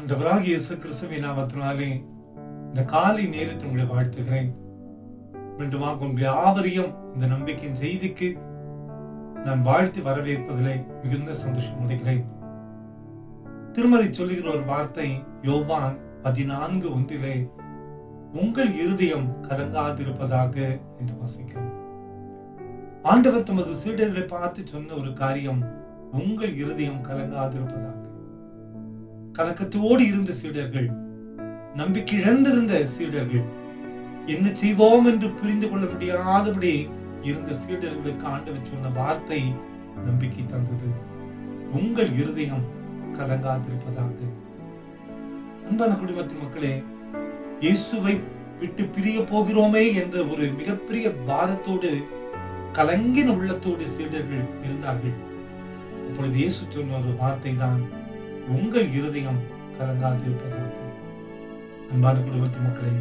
ஆண்டவராகிய இயேசு கிறிஸ்துவின் நாமத்தினாலே இந்த காலை நேரத்தை உங்களை வாழ்த்துகிறேன். மீண்டுமாக உங்கள் யாவரையும் இந்த நம்பிக்கையின் செய்திக்கு நான் வாழ்த்து வரவேற்பதிலே மிகுந்த சந்தோஷம் அடைகிறேன். திருமறை சொல்லுகிற ஒரு வார்த்தை யோவான் 14:1 உங்கள் இருதயம் கலங்காதிருப்பதாக என்று வாசிக்கிறோம். ஆண்டவர் தமது சீடர்களை பார்த்து சொன்ன ஒரு காரியம், உங்கள் இருதயம் கலங்காதிருப்பதாக. கலக்கத்தோடு இருந்த சீடர்கள், நம்பிக்கை இழந்திருந்த சீடர்கள், என்ன செய்வோம் என்று புரிந்து கொள்ள முடியாதபடி இருந்த சீடர்களுக்கு ஆண்டவர் சொன்ன வார்த்தை நம்பிக்கை தந்தது. உங்கள் இருதயம் கலங்காதிருப்பதாக. அன்பான குடும்பத்தின் மக்களே, இயேசுவை விட்டு பிரிய போகிறோமே என்ற ஒரு மிகப்பெரிய பாரத்தோடு கலங்கின உள்ளத்தோடு சீடர்கள் இருந்தார்கள். இப்பொழுது இயேசு சொன்ன ஒரு வார்த்தை தான், உங்கள் இருதயம் கலங்காதிருப்பதாக. அன்பான குடும்பத்தின் மக்களே,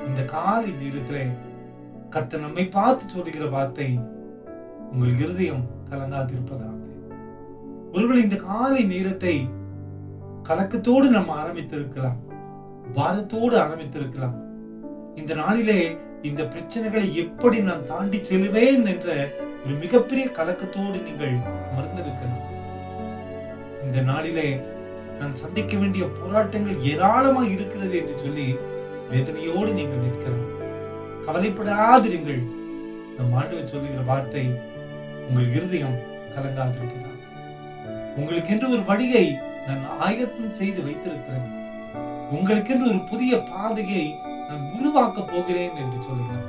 இந்த காலை நேரத்திலே கர்த்தர் நம்மை பார்த்து சொல்லுகிற வார்த்தை, உங்கள் இருதயம் கலங்காதிருப்பதாக. ஒருவேளை இந்த காலை நேரத்தை கலக்கத்தோடு நம்ம ஆரம்பித்திருக்கலாம், பாரத்தோடு ஆரம்பித்திருக்கலாம். இந்த நாளிலே இந்த பிரச்சனைகளை எப்படி நான் தாண்டி செல்வேன் என்ற ஒரு மிகப்பெரிய கலக்கத்தோடு நீங்கள் அமர்ந்திருக்கலாம். இந்த நாளிலே நான் சந்திக்க வேண்டிய போராட்டங்கள் ஏராளமாக இருக்கிறது என்று சொல்லி வேதனையோடு நீங்கள் நிற்கலாம். கவலைப்படாதிருங்கள். நம் ஆண்டவர் சொல்லுகிற வார்த்தை, உங்கள் இருதயம் கலங்காதிருப்பதாக. உங்களுக்கென்று ஒரு வழியை நான் ஆயத்தம் செய்து வைத்திருக்கிறேன். உங்களுக்கென்று ஒரு புதிய பாதையை நான் உருவாக்க போகிறேன் என்று சொல்லுகிறேன்.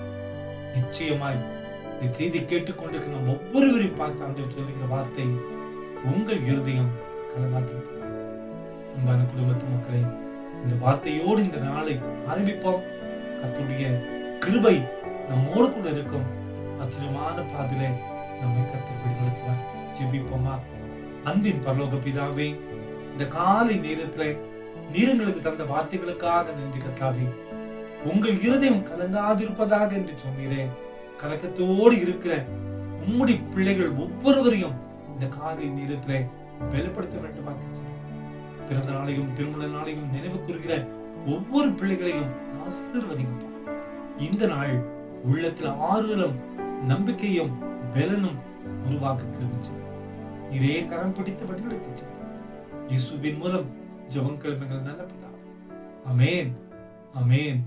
நிச்சயமாய் இந்த செய்தி கேட்டுக்கொண்டிருக்கிற நம் ஒவ்வொருவரையும் பார்த்து ஆண்டவர் சொல்லுகிற வார்த்தை, உங்கள் இருதயம் கலங்காதிருப்பதாக. அன்பான குடும்பத்து மக்களே, இந்த வார்த்தையோடு இந்த நாளை ஆரம்பிப்போம். கர்த்தருடைய கிருபை நம்மோடு கூட இருக்கும். ஆச்சரியமான பாதையிலே நம்மை கர்த்தர் வழிநடத்துவார். ஜெபிப்போமா? அன்பின் பரலோக பிதாவே, இந்த காலை நேரத்திலே நீர் எங்களுக்கு தந்த வார்த்தைகளுக்காக நன்றி கர்த்தாவே. உங்கள் இருதயம் கலங்காதிருப்பதாக என்று சொன்னீரே, கலக்கத்தோடு இருக்கிற உம்முடைய பிள்ளைகள் ஒவ்வொருவரையும் இந்த காலை நேரத்திலே பலப்படுத்த வேண்டுமா? பிறந்த நாளையும் திருமண நாளையும் நினைவு கூறுகிற ஒவ்வொரு பிள்ளைகளையும் ஆசீர்வதிங்க. இந்த நாள் உள்ளத்தில் ஆறுதலும் நம்பிக்கையும் பலனும் உருவாக்க கிருபை. இதே கரம் பிடித்து வழிநடத்தி இயேசுவின் மூலம் ஜெபம் கேளுங்கள் நல்ல பிதாவே. ஆமென், ஆமென்.